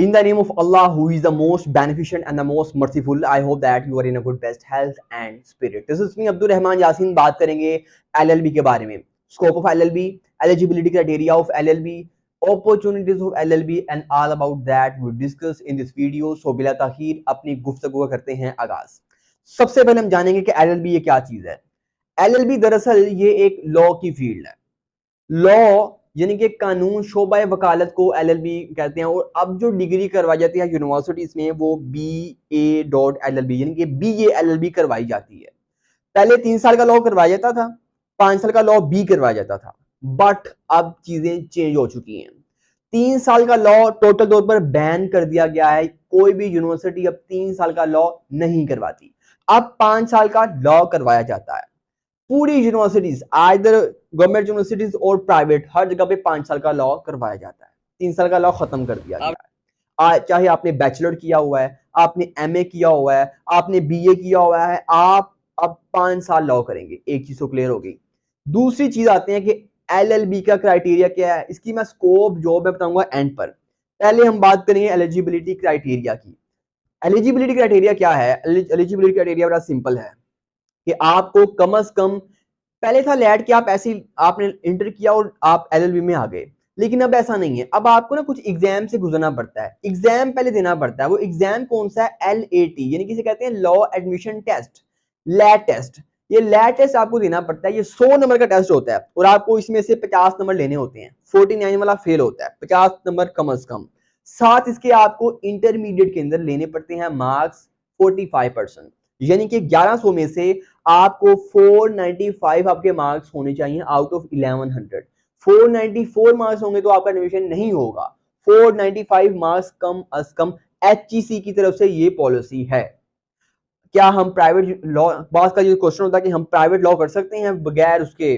In the name of Allah, who is the most beneficent and the most merciful, I hope that you are in a good best health and spirit. This is me, Abdul Rahman Yasin. बात करेंगे LLB के बारे में. Scope of LLB, eligibility criteria of LLB, opportunities of LLB, and all about that we discuss in this video. So बिला ताखीर अपनी गुफ्तगू करते हैं आगाज. सबसे पहले हम जानेंगे कि LLB ये क्या चीज है. LLB दरअसल ये एक लॉ की फील्ड है. लॉ यानी कि कानून, शोबा वकालत को LLB कहते हैं. और अब जो डिग्री करवाई जाती है यूनिवर्सिटीज में वो BA.LLB यानी कि BA LLB करवाई जाती है. पहले 3 साल का लॉ करवाया जाता था, 5 साल का लॉ B करवाया जाता था, बट अब चीजें चेंज हो चुकी हैं. 3 साल का लॉ टोटल तौर पर बैन कर दिया गया है. कोई भी यूनिवर्सिटी अब 3 साल का लॉ नहीं करवाती. अब 5 साल का लॉ करवाया जाता है. पूरी यूनिवर्सिटीज, आइदर गवर्नमेंट यूनिवर्सिटीज और प्राइवेट, हर जगह पे 5 साल का लॉ करवाया जाता है. 3 साल का लॉ खत्म कर दिया गया है. चाहे आपने बैचलर किया हुआ है, आपने MA किया हुआ है, आपने BA किया हुआ है, आप अब 5 साल लॉ करेंगे. एक चीज तो क्लियर हो गई. दूसरी चीज आते हैं कि LLB का क्राइटेरिया क्या है. इसकी मैं स्कोप जॉब में बताऊंगा एंड पर. पहले हम बात करेंगे एलिजिबिलिटी क्राइटेरिया की. एलिजिबिलिटी क्राइटेरिया क्या है? एलिजिबिलिटी क्राइटेरिया बड़ा सिंपल है कि आपको कम से कम, पहले था लैट कि आप ऐसे आपने इंटर किया और आप LLB में आ गए, लेकिन अब ऐसा नहीं है. अब आपको ना कुछ एग्जाम से गुजरना पड़ता है. एग्जाम पहले देना पड़ता है. वो एग्जाम कौन सा है? LAT यानी किसे कहते हैं? Law admission test, LAT test. ये लैट टेस्ट आपको देना पड़ता है. ये 100 नंबर का टेस्ट होता है और आपको इसमें से 50 नंबर लेने होते हैं. 49 वाला फेल होता है, 50 नंबर कम से कम. साथ इसके आपको इंटरमीडिएट के अंदर लेने पड़ते हैं मार्क्स 45%, यानी कि 1100 में से आपको 495 आपके मार्क्स होने चाहिए आउट ऑफ 1100. 494 मार्क्स होंगे तो आपका एडमिशन नहीं होगा. 495 मार्क्स कम अज कम HEC की तरफ से ये पॉलिसी है. क्या हम प्राइवेट लॉ, बात का जो क्वेश्चन होता है कि हम प्राइवेट लॉ कर सकते हैं बगैर उसके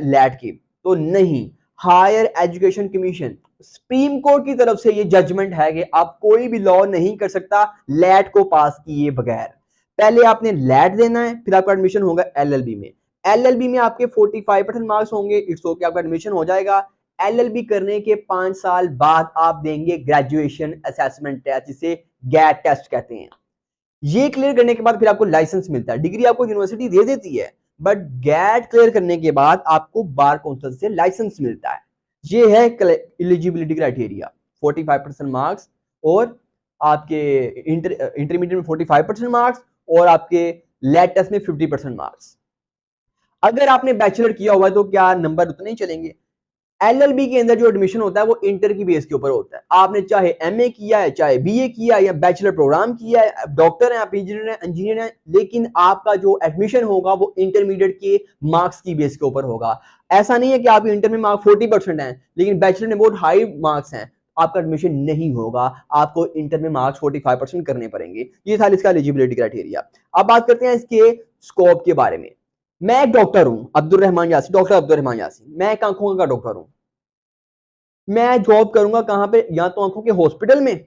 लैट के? तो नहीं. Higher education commission, supreme court की तरफ से ये जजमेंट है कि आप कोई भी लॉ नहीं कर सकता लैट को पास किए बगैर. पहले आपने लैट देना है, फिर आपका एडमिशन होगा LLB में. LLB में आपके 45% मार्क्स होंगे, इट्स ओके, आपका एडमिशन हो जाएगा. LLB करने के 5 साल बाद आप देंगे ग्रेजुएशन असेसमेंट टेस्ट, जिसे गैट टेस्ट कहते हैं. ये क्लियर करने के बाद फिर आपको लाइसेंस मिलता है. डिग्री आपको यूनिवर्सिटी दे देती है, बट गैट क्लियर करने के बाद आपको बार काउंसिल से लाइसेंस मिलता है. ये है एलिजिबिलिटी क्राइटेरिया. 45% मार्क्स और आपके इंटरमीडिएट में 45% मार्क्स और आपके लैट टेस्ट में 50% मार्क्स. अगर आपने बैचलर किया हुआ है तो क्या नंबर उतने ही चलेंगे? LLB के अंदर जो एडमिशन होता है वो इंटर की बेस के ऊपर होता है. आपने चाहे MA किया है, चाहे BA किया है, या बैचलर प्रोग्राम किया है, डॉक्टर हैं आप, इंजीनियर हैं, लेकिन आपका जो एडमिशन होगा वो इंटरमीडिएट के मार्क्स की बेस के ऊपर होगा. ऐसा नहीं है कि आप इंटर में मार्क्स 40% हैं लेकिन बैचलर में बहुत हाई मार्क्स हैं, आपका एडमिशन नहीं होगा. आपको इंटर में मार्क्स 45% करने पड़ेंगे. ये था इसका एलिजिबिलिटी क्राइटेरिया. अब बात करते हैं इसके स्कोप के बारे में. मैं एक डॉक्टर हूं, अब्दुल रहमान यासीन, डॉक्टर अब्दुल रहमान यासीन. मैं एक आंखों का डॉक्टर हूं. मैं जॉब करूंगा कहां पे? या तो आंखों के हॉस्पिटल में,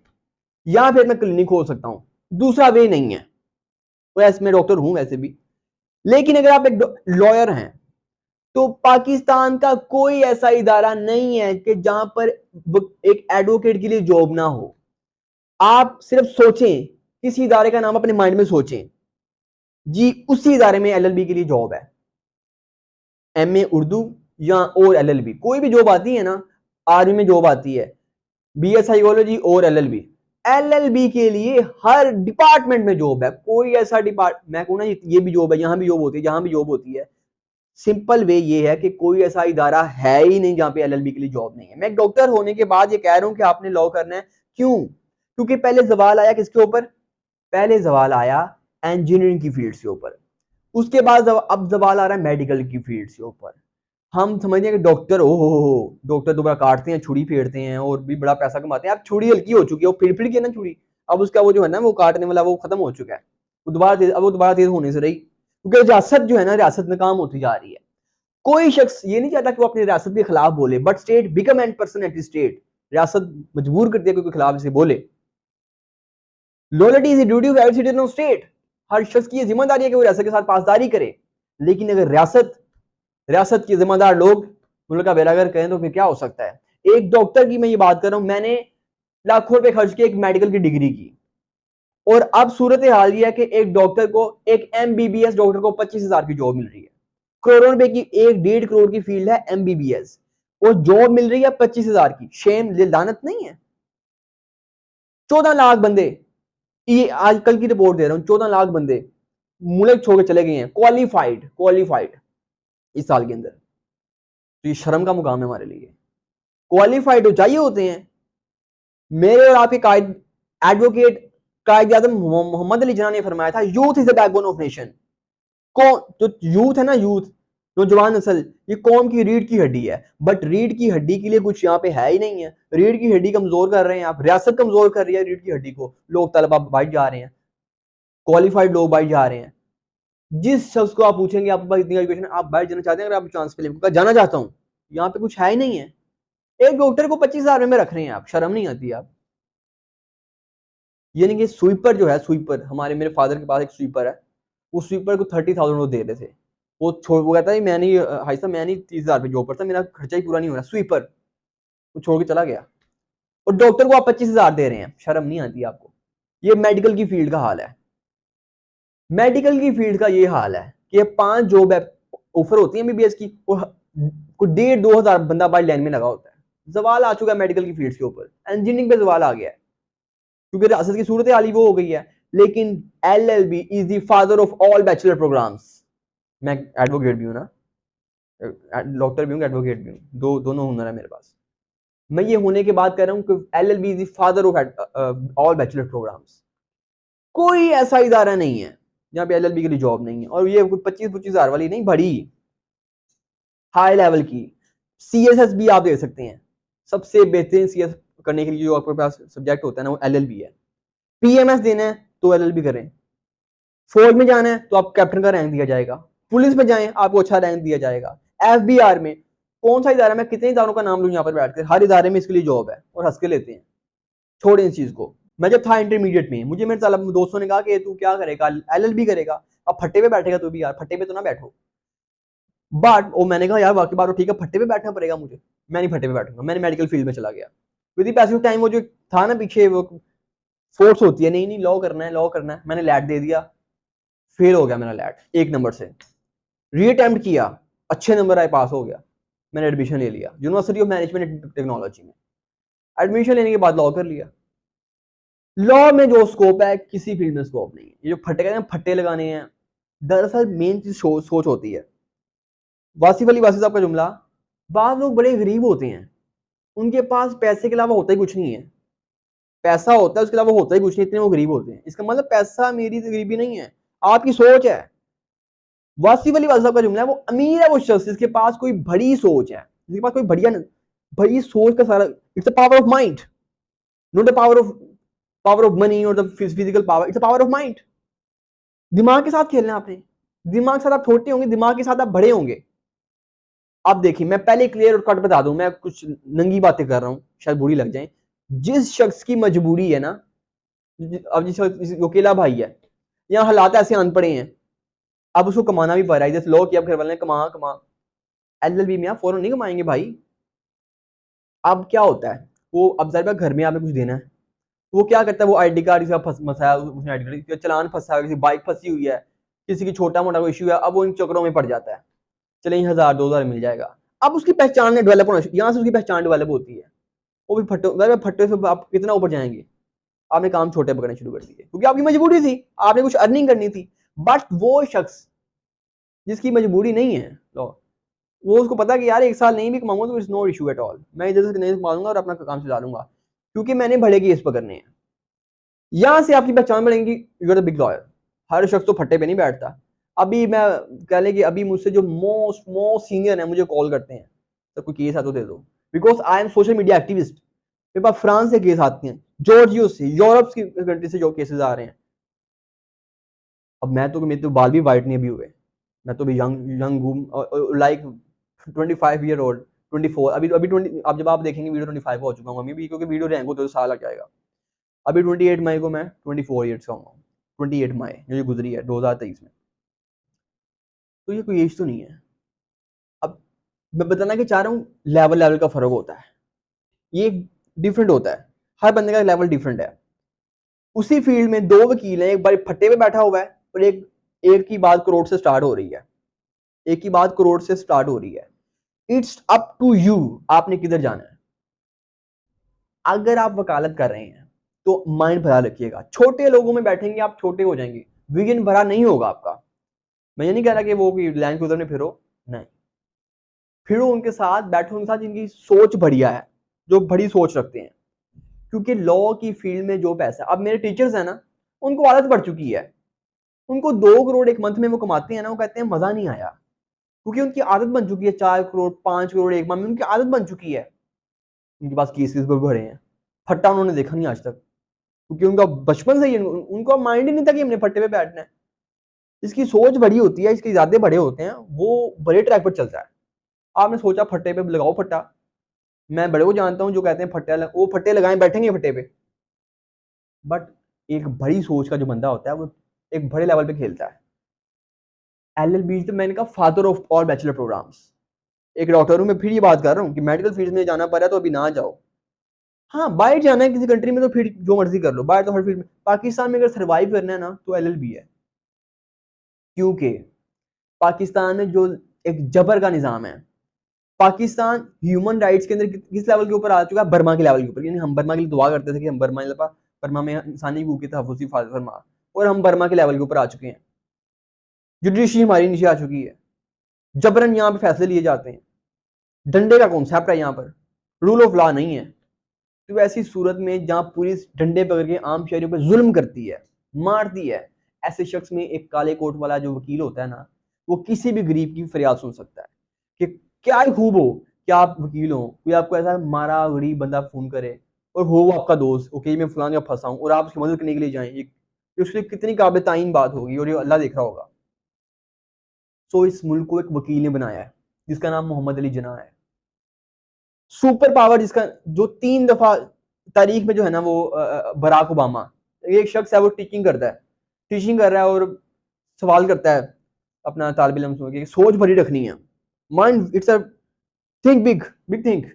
या फिर मैं क्लिनिक खोल सकता हूं. दूसरा वे नहीं है. वैसे मैं डॉक्टर हूं वैसे भी, लेकिन अगर आप एक लॉयर हैं तो पाकिस्तान का कोई ऐसा इदारा नहीं है कि जहां पर एक एडवोकेट के लिए जॉब ना हो. आप सिर्फ सोचें, किसी इदारे का नाम अपने माइंड में सोचें जी, उसी इदारे में LLB के लिए जॉब है. MA उर्दू या और LLB, कोई भी जॉब आती है ना, आर्मी में जॉब आती है, BA साइकोलॉजी और LLB के लिए हर डिपार्टमेंट में जॉब है. कोई ऐसा मैं कहूँ ना, ये भी जॉब है, यहां भी जॉब होती है, जहां भी जॉब होती है. सिंपल वे ये है कि कोई ऐसा इदारा है ही नहीं जहां पे LLB के लिए जॉब नहीं है. मैं एक डॉक्टर होने के बाद ये कह रहा हूं कि आपने लॉ करना है. क्यों? क्योंकि पहले सवाल आया किसके ऊपर? पहले सवाल आया इंजीनियरिंग की फील्ड के ऊपर. उसके बाद अब सवाल आ रहा है मेडिकल की फील्ड के ऊपर. हम समझते हैं कि डॉक्टर, हो डॉक्टर तो बड़ा काटते हैं, छुरी फेरते हैं और भी बड़ा पैसा कमाते हैं. अब छुरी हल्की हो चुकी है, वो फिर के ना छुरी, अब उसका वो जो है ना, वो काटने वाला वो खत्म हो चुका है. वो दोबारा तेज होने से रही, क्योंकि रियासत जो है ना, रियासत नाकाम होती जा रही है. कोई शख्स ये नहीं चाहता कि वो अपनी रियासत के खिलाफ बोले, but state become and person at state. रियासत मजबूर करती है कोई खिलाफ इसे बोले. Loyalty is the duty of every citizen of state. हर शख्स की जिम्मेदारी है कि वो रियासत के साथ पासदारी करे. लेकिन अगर रियासत के जिम्मेदार लोग मुल्क का बेड़ागर करें तो फिर क्या हो सकता है? एक डॉक्टर की मैं ये बात कर रहा हूं. मैंने लाखों रुपए खर्च किए एक मेडिकल की डिग्री की, और अब सूरत हाल यह है कि एक डॉक्टर को, एक एमबीबीएस डॉक्टर को 25,000 की जॉब मिल रही है। करोड़ों रुपए की, 1-1.5 करोड़ की फील्ड है एमबीबीएस, और जॉब मिल रही है 25,000 की। शेम, लानत नहीं है? 14 लाख बंदे, ये आज कल की रिपोर्ट दे रहा हूं, 14 लाख बंदे मुल्क छोड़ के चले गए हैं, क्वालिफाइड इस साल के अंदर। तो ये शर्म का मुकाम है हमारे लिए। क्वालिफाइड तो चाहिए होते हैं। मेरे और आपके कायद एडवोकेट कायद आजम मोहम्मद अली जिन्ना ने फरमाया था, youth is the backbone of nation. कौन जो यूथ है ना, यूथ, नौजवान नस्ल, ये कौम की रीढ़ की हड्डी है। बट रीढ़ की हड्डी के लिए कुछ यहाँ पे है ही नहीं है। रीढ़ की हड्डी कमजोर कर रहे हैं आप, रियासत कमजोर कर रही है रीढ़ की हड्डी को। लोग तलबा बैठ जा रहे हैं, क्वालिफाइड लोग बैठ जा रहे हैं। जिस शख्स को आप पूछेंगे आपके पास इतनी एजुकेशन, आप बैठ जाना चाहते हैं, अगर आप चांस पे ले जाना चाहता हूँ, यहाँ पे कुछ है ही नहीं है। एक डॉक्टर को 25,000 में रख रहे हैं आप, शर्म नहीं आती आप? यानी कि स्वीपर जो है, स्वीपर, हमारे मेरे फादर के पास एक स्वीपर है, उस स्वीपर को 30,000 वो दे रहे थे। वो कहता है मैं नहीं, भाई साहब मैं नहीं 30,000 पे जॉब करता, मेरा खर्चा ही पूरा नहीं हो रहा। स्वीपर वो छोड़ के चला गया, और डॉक्टर को आप 25,000 दे रहे हैं, शर्म नहीं आती आपको? ये मेडिकल की फील्ड का हाल है। मेडिकल की फील्ड का ये हाल है कि 5 जॉब ऑफर होती है एमबीबीएस की, और कुछ 1,500-2,000 बंदा बाहर लाइन में लगा होता है। जवाल आ चुका है मेडिकल की फील्ड के ऊपर, इंजीनियरिंग पे जवाल आ गया है, क्योंकि रियासत की सूरत हाल वो हो गई है। लेकिन LLB is the father of all bachelor programmes. मैं एडवोकेट भी हूं ना, डॉक्टर भी हूँ, एडवोकेट भी हूँ, दोनों हुनर है मेरे पास। मैं ये होने के बाद कह रहा हूँ कि LLB is the father of all bachelor programmes. कोई ऐसा इदारा नहीं है जहाँ पे एलएलबी के लिए जॉब नहीं है, और ये 25,000 वाली नहीं, बड़ी हाई लेवल की। सीएसएस भी आप दे सकते हैं, सबसे बेहतरीन सीएस करने के लिए जो आपके पास सब्जेक्ट होता है ना, वो एलएलबी है। पीएमएस देना है तो एलएलबी करें, फौज में जाना है तो आप कैप्टन का रैंक दिया जाएगा, पुलिस में जाएं आपको अच्छा रैंक दिया जाएगा, एफबीआर में, कौन सा इदारा, मैं कितने इदारों का नाम लूं यहाँ पर बैठकर, हर इदारे में इसके लिए जॉब है, और हंस के लेते हैं। छोड़ें इस चीज को। मैं जब था इंटरमीडिएट में, मुझे मेरे दोस्तों ने कहा कि तू क्या करेगा, एलएलबी करेगा, अब फट्टे पे बैठेगा तू भी, यार फट्टे पे तो ना बैठो। बट वो मैंने कहा यार बाकी बात तो ठीक है, फट्टे पे बैठना पड़ेगा मुझे, मैं नहीं फट्टे पे बैठूंगा। मैंने मेडिकल फील्ड में चला गया विद द पैसिव टाइम। वो जो था ना पीछे, वो फोर्स होती है, नहीं नहीं लॉ करना है, लॉ करना है, मैंने लैट दे दिया, फेल हो गया मेरा लैट 1 नंबर से। रीअटेम्प्ट किया, अच्छे नंबर आए, पास हो गया, मैंने एडमिशन ले लिया university of management and technology में। एडमिशन लेने के बाद लॉ कर लिया। लॉ में जो स्कोप है, किसी फील्ड में स्कोप नहीं है। ये जो फट्टे कहते हैं, फट्टे लगाने हैं, दरअसल मेन चीज सोच होती है। वासिफ अली वासिफ साहब का जुमला, बाद लोग बड़े गरीब होते हैं, उनके पास पैसे के अलावा होता ही कुछ नहीं है। पैसा होता है, उसके अलावा होता ही कुछ नहीं, इतने वो गरीब होते हैं। इसका मतलब पैसा मेरी गरीबी नहीं है, आपकी सोच है। वासिफ अली वासिफ साहब का जुमला है, वो अमीर है वो शख्स जिसके पास कोई बड़ी सोच है, जिसके पास कोई बड़ी सोच का सारा, it's a power of mind, not the power of money और the physical power, it's a power of mind. दिमाग के साथ खेलना है आपने। दिमाग के साथ आप छोटे होंगे, दिमाग के साथ आप बड़े होंगे। आप देखिए, मैं पहले क्लियर और कट बता दूं, मैं कुछ नंगी बातें कर रहा हूं, शायद बुरी लग जाए। जिस शख्स की मजबूरी है ना, अब जिस अकेला भाई है, यहाँ हालात ऐसे अनपढ़े हैं, अब उसको कमाना भी पड़ रहा है, जैसे लो कि अब घर वाले ने कमा कमा, एलएलबी में आप फौरन नहीं कमाएंगे भाई। अब क्या होता है, वो अब जरा घर में आपने कुछ देना है, वो क्या करता है, वो आईडी कार्ड फंसाया, उसने आईडी कार्ड चलान फंसा है, किसी बाइक फंसी हुई है, किसी की छोटा मोटा कोई इशू है, अब वो इन चक्करों में पड़ जाता है। चले 1,000-2,000 मिल जाएगा। अब उसकी पहचान डेवलप होना, यहाँ से उसकी पहचान डेवलप होती है। वो भी फट्टे से आप कितना ऊपर जाएंगे, आपने काम छोटे पकड़ने शुरू कर दिए, क्योंकि आपकी मजबूरी थी, आपने कुछ अर्निंग करनी थी। बट वो शख्स जिसकी मजबूरी नहीं है, वो उसको पता कि यार 1 साल नहीं भी कमाऊंगा तो it's no issue at all, मैं इधर से नहीं कमा लूंगा और अपना काम चला लूंगा, क्योंकि मैंने बड़े केस पकड़ने हैं। यहां से आपकी पहचान बढ़ेगी, you are the big lawyer. हर शख्स तो फट्टे पे नहीं बैठता। अभी मैं कह लें कि अभी मुझसे जो मोस्ट सीनियर है, मुझे कॉल करते हैं, तो कोई केस है तो दे दो, because I am social media activist. मेरे पास फ्रांस से केस आते हैं, जॉर्जियो से, यूरोप की कंट्री से जो केसेस आ रहे हैं। अब मैं तो, मेरे तो बाल भी वाइट नहीं अभी हुए, मैं तो भी यंग हूँ, लाइक 25 ईयर ओल्ड, 24 अभी 20। अब जब आप देखेंगे वीडियो 25 हो चुका हूँ अभी भी, क्योंकि वीडियो रैंक हो तो साल लग जाएगा। अभी 28 मई को मैं 24 ईयर्स का हूँ, 28 मई जो ये गुजरी है 2023 में। तो ये कोई एज तो नहीं है। अब मैं बताना कि चाह रहा हूँ, लेवल का फर्क होता है, ये डिफरेंट होता है। हर बंदे का लेवल डिफरेंट है। उसी फील्ड में दो वकील हैं, एक बार फट्टे पे बैठा हुआ है और एक की बात करोड़ से स्टार्ट हो रही है, एक की बात करोड़ से स्टार्ट हो रही है। इट्स अप टू यू, आपने किधर जाना है। अगर आप वकालत कर रहे हैं तो माइंड भरा रखिएगा, छोटे लोगों में बैठेंगे आप छोटे हो जाएंगे, विजन भरा नहीं होगा आपका। मैं ये नहीं कह रहा कि वो लैंड क्रूजर में फिरो, नहीं, फिरो उनके साथ, बैठो उनके साथ जिनकी सोच बढ़िया है, जो बड़ी सोच रखते हैं। क्योंकि लॉ की फील्ड में जो पैसा, अब मेरे टीचर्स हैं ना, उनको आदत पड़ चुकी है, उनको 2 करोड़ एक मंथ में वो कमाते हैं ना, वो कहते हैं मजा नहीं आया, क्योंकि उनकी आदत बन चुकी है। 4 करोड़ 5 करोड़ एक मंथ में उनकी आदत बन चुकी है। उनके पास केसेस भी भरे हैं, फट्टा उन्होंने देखा नहीं आज तक, क्योंकि उनका बचपन से ही उनका माइंड ही नहीं था कि हमने फट्टे पे बैठना है। इसकी सोच बड़ी होती है, इसके इरादे बड़े होते हैं, वो बड़े ट्रैक पर चलता है। आपने सोचा फट्टे पे लगाओ फट्टा, मैं बड़े को जानता हूं जो कहते हैं फट्टे वो फट्टे लगाए बैठेंगे फट्टे पे, बट एक बड़ी सोच का जो बंदा होता है वो एक बड़े लेवल पे खेलता है। एलएलबी तो मैंने कहा father of all bachelor programmes. एक डॉक्टर हूं मैं, फिर ये बात कर रहा हूँ कि मेडिकल फील्ड में जाना पड़ा तो अभी ना जाओ। हाँ, बाहर जाना है किसी कंट्री में तो फिर जो मर्जी कर लो, बाहर तो हर फील्ड में। पाकिस्तान में अगर सर्वाइव करना है ना तो एलएलबी है, क्योंकि पाकिस्तान में जो एक जबर का निजाम है, पाकिस्तान ह्यूमन राइट्स के अंदर किस लेवल के ऊपर आ चुका है, बर्मा के लेवल के ऊपर। यानी हम बर्मा के लिए दुआ करते थे कि हम बर्मा में इंसानी हकूक की तहफ़्फ़ुज़ फरमा, और हम बर्मा के लेवल के ऊपर आ चुके हैं। जुडिशरी हमारी नीचे आ चुकी है, जबरन यहाँ पे फैसले लिए जाते हैं, डंडे का कॉन्सेप्ट है यहाँ पर, रूल ऑफ लॉ नहीं है। तो ऐसी सूरत में जहाँ पुलिस डंडे पकड़ के आम शहरियों पर जुल्म करती है, मारती है, ऐसे शख्स में एक काले कोट वाला जो वकील होता है ना, वो किसी भी गरीब की फरियाद सुन सकता है। कि क्या ही खूब हो कि आप वकील हो, कोई आपको ऐसा मारा गरीब बंदा फोन करे और हो वो आपका दोस्त, ओके मैं फलान का फंसा हूँ, और आप उसकी मदद करने के लिए जाएं, ये उसके लिए कितनी काबिल ताइन बात होगी, और ये अल्लाह देख रहा होगा। सो इस मुल्क को एक वकील ने बनाया है जिसका नाम मोहम्मद अली जिन्ना है। सुपर पावर जिसका, जो 3 दफा तारीख में जो है ना वो बराक ओबामा, एक शख्स है वो टीचिंग करता है, टीचिंग कर रहा है और सवाल करता है अपना तालिब इल्म से, सोच भरी रखनी है, mind it's a think big, big think.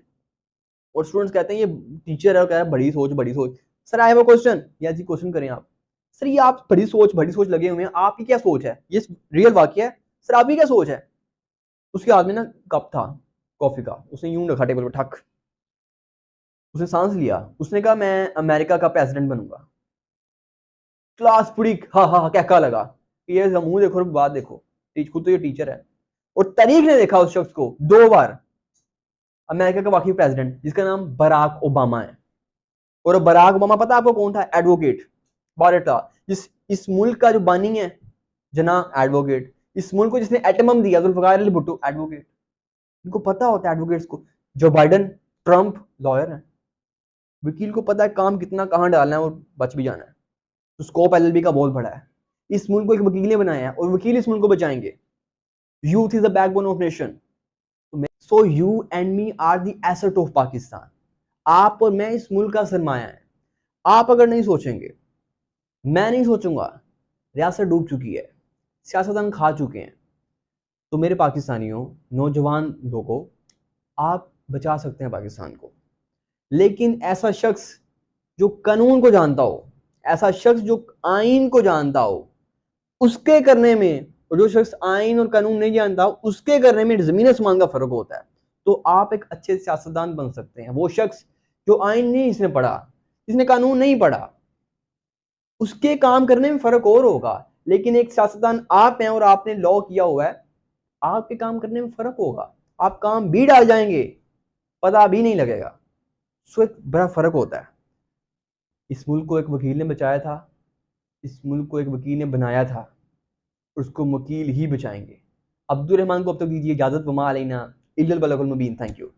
और स्टूडेंट्स कहते हैं ये टीचर है और कह रहा है बड़ी सोच बड़ी सोच। Sir I have a question, या जी क्वेश्चन करें आप। सर ये आप बड़ी सोच लगे हुए हैं, आपकी क्या सोच है, ये रियल वाकया है, सर आपकी क्या सोच है। उसके हाथ में ना कप था कॉफी का, उसने यूं रखा टेबल पर ठक, उसने सांस लिया, उसने कहा मैं अमेरिका का प्रेसिडेंट बनूंगा। क्लास पूरी हा हा हा कहका लगा कि ये मुंह देखो बात देखो, खुद तो ये टीचर है। और तारीख ने देखा उस शख्स को 2 बार, अमेरिका का वाकई प्रेसिडेंट जिसका नाम बराक ओबामा है। और बराक ओबामा पता आपको कौन था, एडवोकेट बारट था, इस मुल्क का जो बानी है जना एडवोकेट, इस मुल्क को जिसने एटम दिया जुल्फिकार अली भुट्टो एडवोकेट। इनको पता होता है एडवोकेट्स को, जो बाइडन ट्रंप लॉयर है, वकील को पता है काम कितना कहाँ डालना है और बच भी जाना है। तो स्कोप एलएलबी का बहुत बड़ा है, इस मुल्क को एक वकील ने बनाया है और वकील इस मुल्क को बचाएंगे। Youth is the backbone of nation, so you and me are the asset of Pakistan. आप और मैं इस मुल्क का सरमाया है। आप अगर नहीं सोचेंगे, मैं नहीं सोचूंगा, रियासत डूब चुकी है, सियासतदान खा चुके हैं। तो मेरे पाकिस्तानियों, नौजवान लोगों, आप बचा सकते हैं पाकिस्तान को, लेकिन ऐसा शख्स जो कानून को जानता हो, ऐसा शख्स जो आइन को जानता हो, उसके करने में, और जो शख्स आइन और कानून नहीं जानता उसके करने में जमीन आसमान का फर्क होता है। तो आप एक अच्छे सियासतदान बन सकते हैं। वो शख्स जो आइन नहीं इसने पढ़ा, इसने कानून नहीं पढ़ा, उसके काम करने में फर्क और होगा। लेकिन एक सियासतदान आप हैं और आपने लॉ किया हुआ है, आपके काम करने में फर्क होगा, आप काम भी डाल जाएंगे, पता भी नहीं लगेगा। सो एक बड़ा फर्क होता है। इस मुल्क को एक वकील ने बचाया था, इस मुल्क को एक वकील ने बनाया था, उसको वकील ही बचाएंगे। अब्दुल रहमान को अब तक दीजिए इजाजत, वमा अलैना इल्लल बलागुल मुबीन। Thank you.